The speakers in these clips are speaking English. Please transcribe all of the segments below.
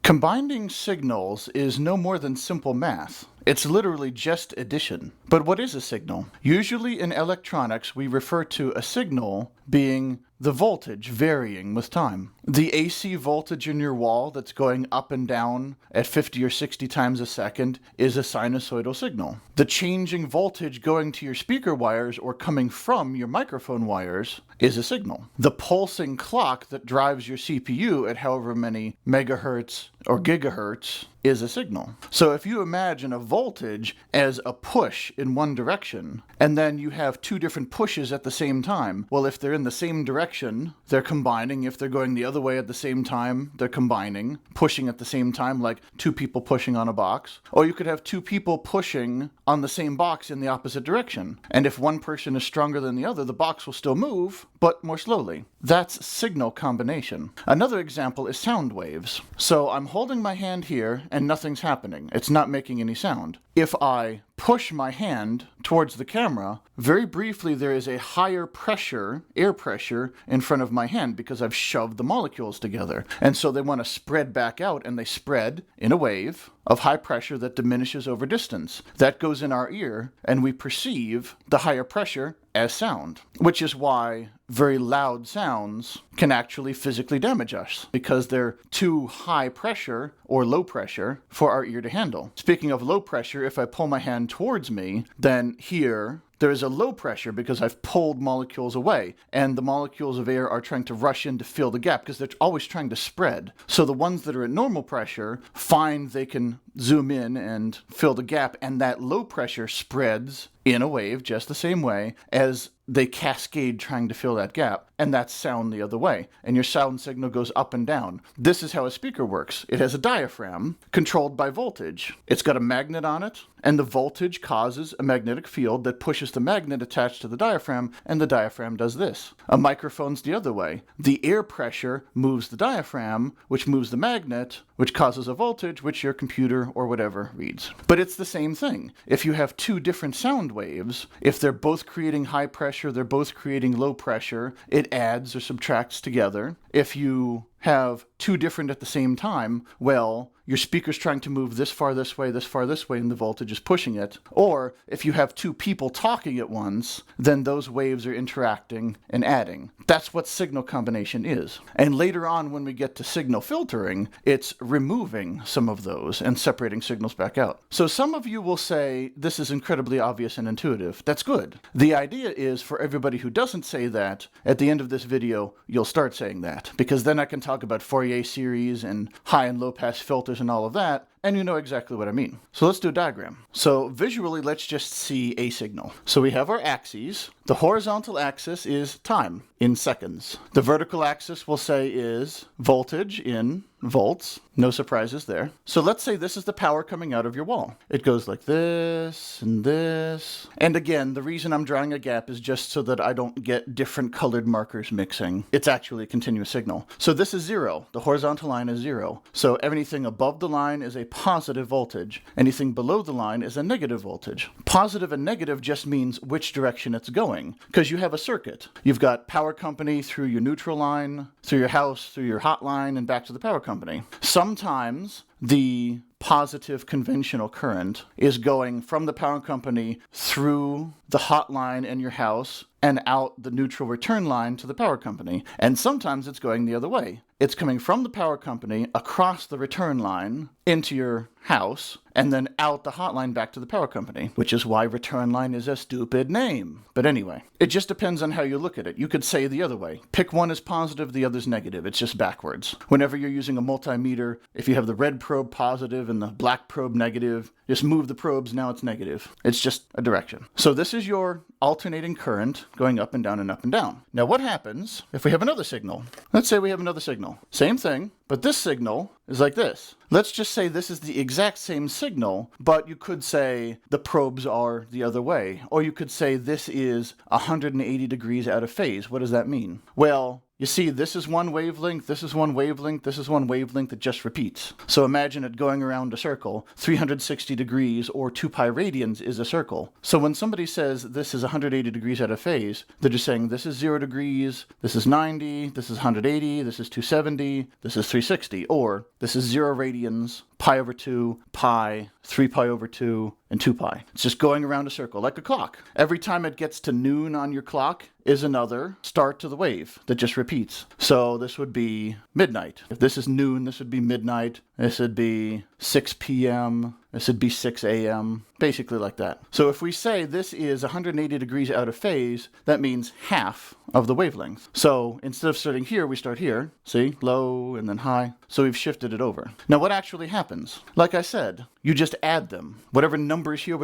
Combining signals is no more than simple math. It's literally just addition. But what is a signal? Usually in electronics, we refer to a signal being the voltage varying with time. The AC voltage in your wall that's going up and down at 50 or 60 times a second is a sinusoidal signal. The changing voltage going to your speaker wires or coming from your microphone wires is a signal. The pulsing clock that drives your CPU at however many megahertz or gigahertz is a signal. So if you imagine a voltage as a push in one direction, and then you have two different pushes at the same time, well, if they're in the same direction, they're combining. If they're going the other way at the same time, they're combining, pushing at the same time, like two people pushing on a box. Or you could have two people pushing on the same box in the opposite direction. And if one person is stronger than the other, the box will still move, but more slowly. That's signal combination. Another example is sound waves. So I'm holding my hand here and nothing's happening. It's not making any sound. If I push my hand towards the camera, very briefly there is a higher pressure, air pressure, in front of my hand because I've shoved the molecules together. And so they want to spread back out, and they spread in a wave of high pressure that diminishes over distance. That goes in our ear, and we perceive the higher pressure as sound, which is why very loud sounds can actually physically damage us because they're too high pressure or low pressure for our ear to handle. Speaking of low pressure, if I pull my hand towards me, then here there is a low pressure because I've pulled molecules away, and the molecules of air are trying to rush in to fill the gap because they're always trying to spread. So the ones that are at normal pressure find they can zoom in and fill the gap, and that low pressure spreads in a wave just the same way as they cascade trying to fill that gap, and that's sound the other way, and your sound signal goes up and down. This is how a speaker works. It has a diaphragm controlled by voltage. It's got a magnet on it, and the voltage causes a magnetic field that pushes the magnet attached to the diaphragm, and the diaphragm does this. A microphone's the other way. The air pressure moves the diaphragm, which moves the magnet, which causes a voltage, which your computer or whatever reads. But it's the same thing. If you have two different sound waves, if they're both creating high pressure, they're both creating low pressure, it adds or subtracts together. If you have two different at the same time, well, your speaker's trying to move this far this way, and the voltage is pushing it. Or if you have two people talking at once, then those waves are interacting and adding. That's what signal combination is. And later on, when we get to signal filtering, it's removing some of those and separating signals back out. So some of you will say, this is incredibly obvious and intuitive. That's good. The idea is for everybody who doesn't say that, at the end of this video, you'll start saying that, because then I can talk about Fourier series and high and low pass filters and all of that, and you know exactly what I mean. So let's do a diagram. So visually, let's just see a signal. So we have our axes. The horizontal axis is time in seconds. The vertical axis we'll say is voltage in volts. No surprises there. So let's say this is the power coming out of your wall. It goes like this and this. And again, the reason I'm drawing a gap is just so that I don't get different colored markers mixing. It's actually a continuous signal. So this is 0. The horizontal line is 0. So anything above the line is a positive voltage. Anything below the line is a negative voltage. Positive and negative just means which direction it's going, because you have a circuit. You've got power company through your neutral line, through your house, through your hot line, and back to the power company. Sometimes the positive conventional current is going from the power company through the hot line in your house and out the neutral return line to the power company. And sometimes it's going the other way. It's coming from the power company across the return line into your house and then out the hot line back to the power company, which is why return line is a stupid name. But anyway, it just depends on how you look at it. You could say the other way. Pick one as positive, the other's negative. It's just backwards. Whenever you're using a multimeter, if you have the red probe positive and the black probe negative, just move the probes, now it's negative. It's just a direction. So this is your alternating current going up and down and up and down. Now what happens if we have another signal? Let's say we have another signal. Same thing, but this signal is like this. Let's just say this is the exact same signal, but you could say the probes are the other way. Or you could say this is 180 degrees out of phase. What does that mean? Well, you see this is one wavelength, this is one wavelength, this is one wavelength that just repeats. So imagine it going around a circle. 360 degrees or 2 pi radians is a circle. So when somebody says this is 180 degrees out of phase, they're just saying this is 0 degrees, this is 90, this is 180, this is 270, this is 360, or this is 0 radians, pi over 2, pi, 3 pi over 2, and 2 pi. It's just going around a circle like a clock. Every time it gets to noon on your clock is another start to the wave that just repeats. So this would be midnight. If this is noon, this would be midnight. This would be 6 p.m. This would be 6 a.m. Basically like that. So if we say this is 180 degrees out of phase, that means half of the wavelength. So instead of starting here, we start here. See? Low and then high. So we've shifted it over. Now what actually happens? Like I said, you just add them. Whatever numbers here,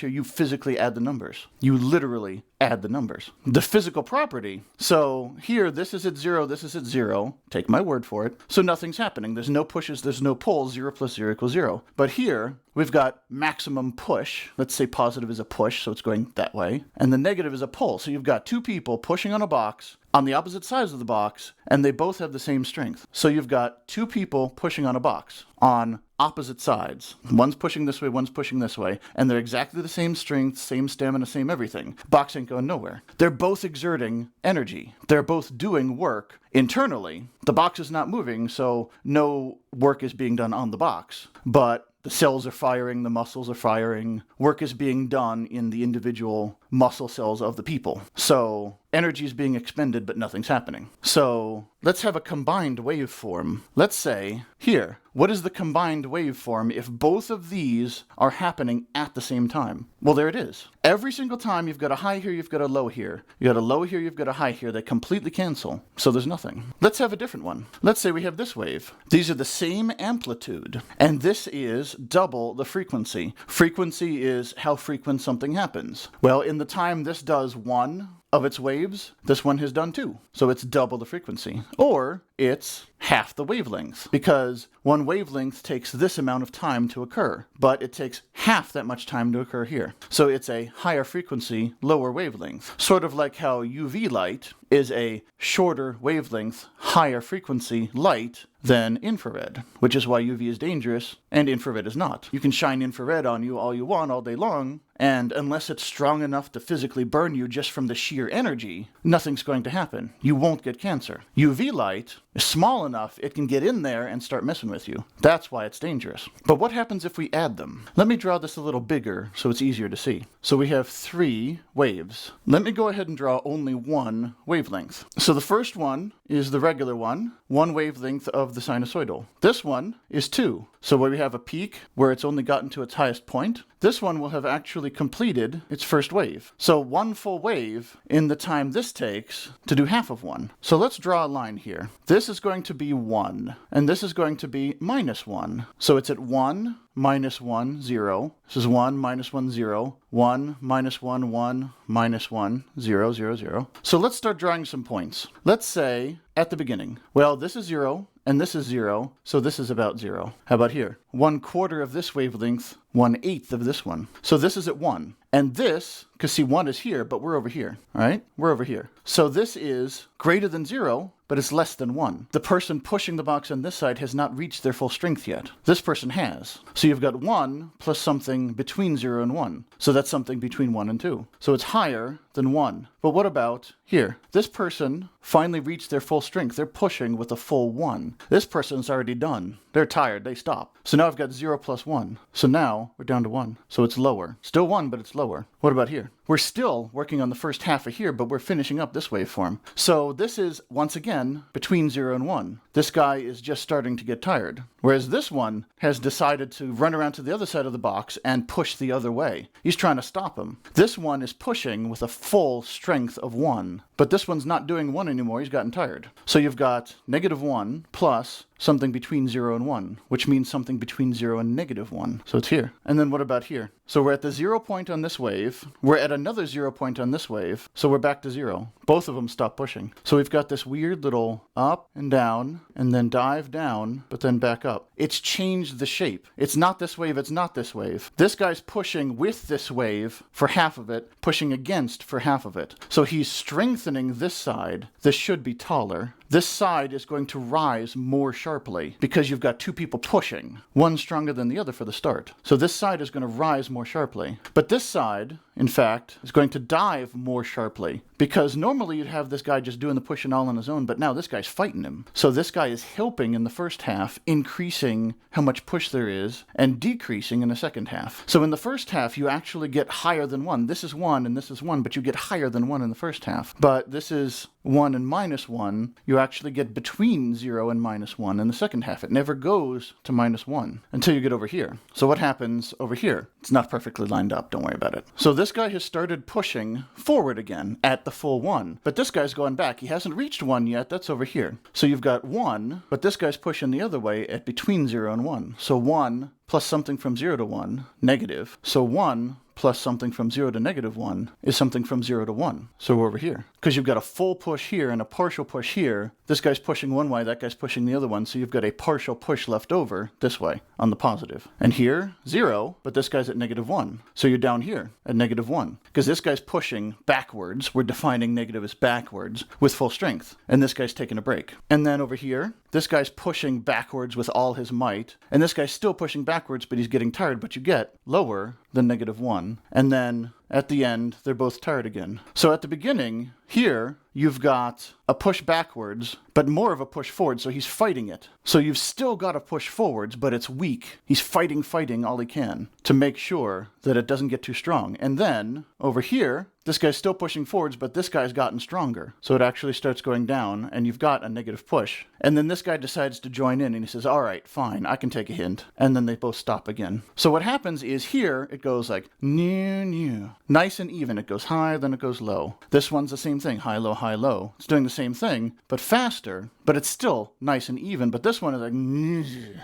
you physically add the numbers. You literally add the numbers. The physical property. So here, this is at 0, this is at 0. Take my word for it. So nothing's happening. There's no pushes, there's no pulls. 0 plus 0 equals 0. But here, we've got maximum push. Let's say positive is a push, so it's going that way. And the negative is a pull. So you've got two people pushing on a box on the opposite sides of the box, and they both have the same strength. So you've got two people pushing on a box on opposite sides. One's pushing this way, one's pushing this way, and they're exactly the same strength, same stamina, same everything. Box ain't going nowhere. They're both exerting energy. They're both doing work internally. The box is not moving, so no work is being done on the box. But the cells are firing, the muscles are firing. Work is being done in the individual muscle cells of the people. So energy is being expended, but nothing's happening. So let's have a combined waveform. Let's say here, what is the combined waveform if both of these are happening at the same time? Well, there it is. Every single time you've got a high here, you've got a low here. You've got a low here, you've got a high here. They completely cancel. So there's nothing. Let's have a different one. Let's say we have this wave. These are the same amplitude, and this is double the frequency. Frequency is how frequent something happens. Well, in the time this does one of its waves, this one has done two. So it's double the frequency. Or it's half the wavelength, because one wavelength takes this amount of time to occur, but it takes half that much time to occur here. So it's a higher frequency, lower wavelength. Sort of like how UV light is a shorter wavelength, higher frequency light than infrared, which is why UV is dangerous and infrared is not. You can shine infrared on you all you want all day long, and unless it's strong enough to physically burn you just from the sheer energy, nothing's going to happen. You won't get cancer. UV light is small enough it can get in there and start messing with you. That's why it's dangerous. But what happens if we add them? Let me draw this a little bigger so it's easier to see. So we have 3 waves. Let me go ahead and draw only one wavelength. So the first one is the regular one wavelength of the sinusoidal. This one is 2. So where we have a peak where it's only gotten to its highest point, this one will have actually completed its first wave. So one full wave in the time this takes to do half of one. So let's draw a line here. This is going to be 1, and this is going to be -1. So it's at 1, -1, 0. This is 1, -1, 0. 1, -1, 1, -1, 0, 0, 0. So let's start drawing some points. Let's say at the beginning, well, this is 0, and this is 0, so this is about 0. How about here? 1/4 of this wavelength, 1/8 of this one. So this is at 1. And this, because see 1 is here, but we're over here, all right? We're over here. So this is greater than 0, but it's less than 1. The person pushing the box on this side has not reached their full strength yet. This person has. So you've got 1 plus something between 0 and 1. So that's something between 1 and 2. So it's higher than 1. But what about here? This person finally reached their full strength. They're pushing with a full 1. This person's already done. They're tired. They stop. So now I've got 0 plus 1. So now we're down to 1. So it's lower. Still 1, but it's lower. What about here? We're still working on the first half of here, but we're finishing up this waveform. So this is, once again, between 0 and 1. This guy is just starting to get tired. Whereas this one has decided to run around to the other side of the box and push the other way. He's trying to stop him. This one is pushing with a full strength of 1. But this one's not doing 1 anymore. He's gotten tired. So you've got -1 plus something between 0 and 1, which means something between 0 and -1. So it's here. And then what about here? So we're at the 0 point on this wave. We're at another 0 point on this wave. So we're back to 0. Both of them stop pushing. So we've got this weird little up and down, and then dive down, but then back up. up. It's changed the shape. It's not this wave, it's not this wave. This guy's pushing with this wave for half of it, pushing against for half of it. So he's strengthening this side. This should be taller. This side is going to rise more sharply because you've got two people pushing, one stronger than the other for the start. So this side is going to rise more sharply. But this side, in fact, is going to dive more sharply because normally you'd have this guy just doing the pushing all on his own, but now this guy's fighting him. So this guy is helping in the first half, increasing how much push there is and decreasing in the second half. So in the first half, you actually get higher than 1. This is 1 and this is 1, but you get higher than 1 in the first half. But this is 1 and minus 1. You actually get between 0 and minus 1 in the second half. It never goes to minus 1 until you get over here. So what happens over here? It's not perfectly lined up. Don't worry about it. So this guy has started pushing forward again at the full 1. But this guy's going back. He hasn't reached 1 yet. That's over here. So you've got 1, but this guy's pushing the other way at between 0 and 1. So 1 plus something from 0 to 1, negative. So 1 plus something from 0 to negative 1 is something from 0 to 1. So we're over here. Because you've got a full push here and a partial push here. This guy's pushing one way, that guy's pushing the other one. So you've got a partial push left over this way on the positive. And here, 0, but this guy's at negative 1. So you're down here at negative 1. Because this guy's pushing backwards. We're defining negative as backwards with full strength. And this guy's taking a break. And then over here, this guy's pushing backwards with all his might. And this guy's still pushing backwards, but he's getting tired. But you get lower than negative 1. And then at the end, they're both tired again. So at the beginning, here, you've got a push backwards, but more of a push forward, so he's fighting it. So you've still got a push forwards, but it's weak. He's fighting all he can to make sure that it doesn't get too strong. And then, over here, this guy's still pushing forwards, but this guy's gotten stronger. So it actually starts going down, and you've got a negative push. And then this guy decides to join in, and he says, all right, fine, I can take a hint. And then they both stop again. So what happens is here, it goes like, new. Nice and even. It goes high, then it goes low. This one's the same thing, high, low, high, low. It's doing the same thing, but faster, but it's still nice and even. But this one is like,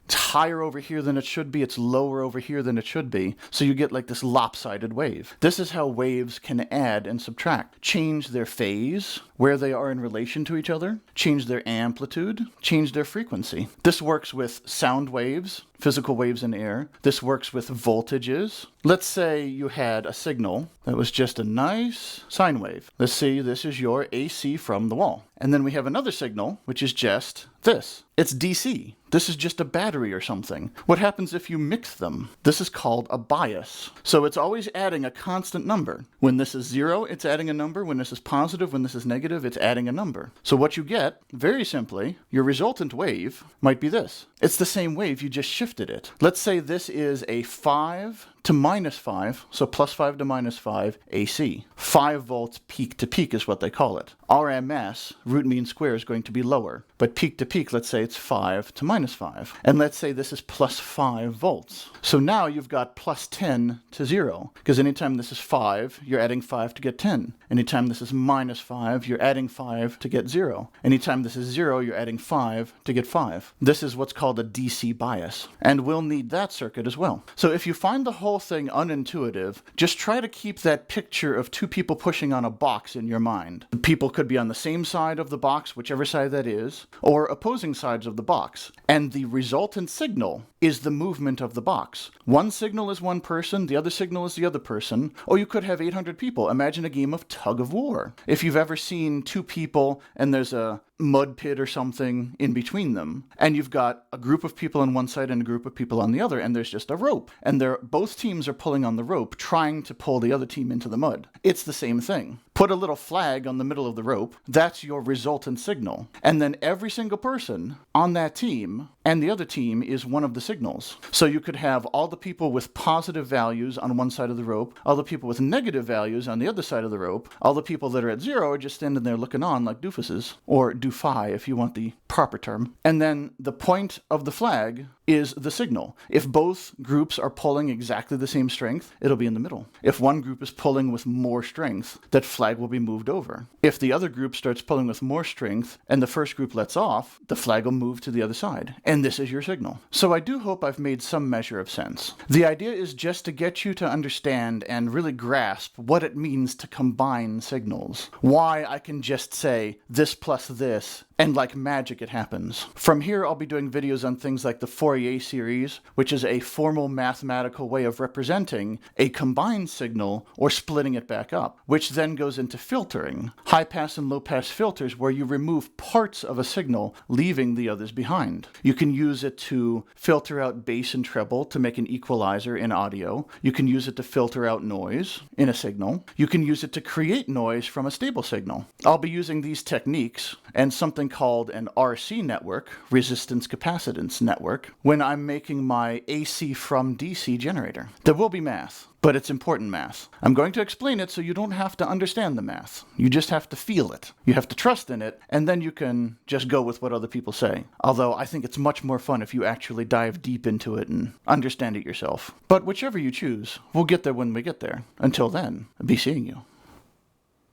it's higher over here than it should be. It's lower over here than it should be. So you get like this lopsided wave. This is how waves can add and subtract. Change their phase, where they are in relation to each other, change their amplitude, change their frequency. This works with sound waves, physical waves in air. This works with voltages. Let's say you had a signal that was just a nice sine wave. Let's see, this is your AC from the wall. And then we have another signal, which is just this. It's DC. This is just a battery or something. What happens if you mix them? This is called a bias. So it's always adding a constant number. When this is 0, it's adding a number. When this is positive, when this is negative, it's adding a number. So what you get, very simply, your resultant wave might be this. It's the same wave, you just shifted it. Let's say this is a 5 to minus 5, so plus 5 to minus 5 AC. 5 volts peak to peak is what they call it. RMS, root mean square, is going to be lower. But peak to peak, let's say it's 5 to minus 5. And let's say this is plus 5 volts. So now you've got plus 10 to 0. Because anytime this is 5, you're adding 5 to get 10. Anytime this is minus 5, you're adding 5 to get 0. Anytime this is 0, you're adding 5 to get 5. This is what's called a DC bias. And we'll need that circuit as well. So if you find the whole thing unintuitive, just try to keep that picture of two people pushing on a box in your mind. The people could be on the same side of the box, whichever side that is, or opposing sides of the box. And the resultant signal is the movement of the box. One signal is one person, the other signal is the other person, or you could have 800 people. Imagine a game of tug of war. If you've ever seen two people and there's a mud pit or something in between them, and you've got a group of people on one side and a group of people on the other, and there's just a rope, and both teams are pulling on the rope, trying to pull the other team into the mud. It's the same thing. Put a little flag on the middle of the rope, that's your resultant signal. And then every single person on that team and the other team is one of the signals. So you could have all the people with positive values on one side of the rope, all the people with negative values on the other side of the rope, all the people that are at 0 are just standing there looking on like doofuses, or doofy if you want the proper term. And then the point of the flag is the signal. If both groups are pulling exactly the same strength, it'll be in the middle. If one group is pulling with more strength, that flag will be moved over. If the other group starts pulling with more strength and the first group lets off, the flag will move to the other side. And this is your signal. So I do hope I've made some measure of sense. The idea is just to get you to understand and really grasp what it means to combine signals. Why I can just say this plus this And like magic, it happens. From here, I'll be doing videos on things like the Fourier series, which is a formal mathematical way of representing a combined signal or splitting it back up, which then goes into filtering, high-pass and low-pass filters where you remove parts of a signal, leaving the others behind. You can use it to filter out bass and treble to make an equalizer in audio. You can use it to filter out noise in a signal. You can use it to create noise from a stable signal. I'll be using these techniques and something called an RC network, resistance capacitance network, when I'm making my AC from DC generator. There will be math, but it's important math. I'm going to explain it so you don't have to understand the math. You just have to feel it. You have to trust in it, and then you can just go with what other people say. Although I think it's much more fun if you actually dive deep into it and understand it yourself. But whichever you choose, we'll get there when we get there. Until then, be seeing you.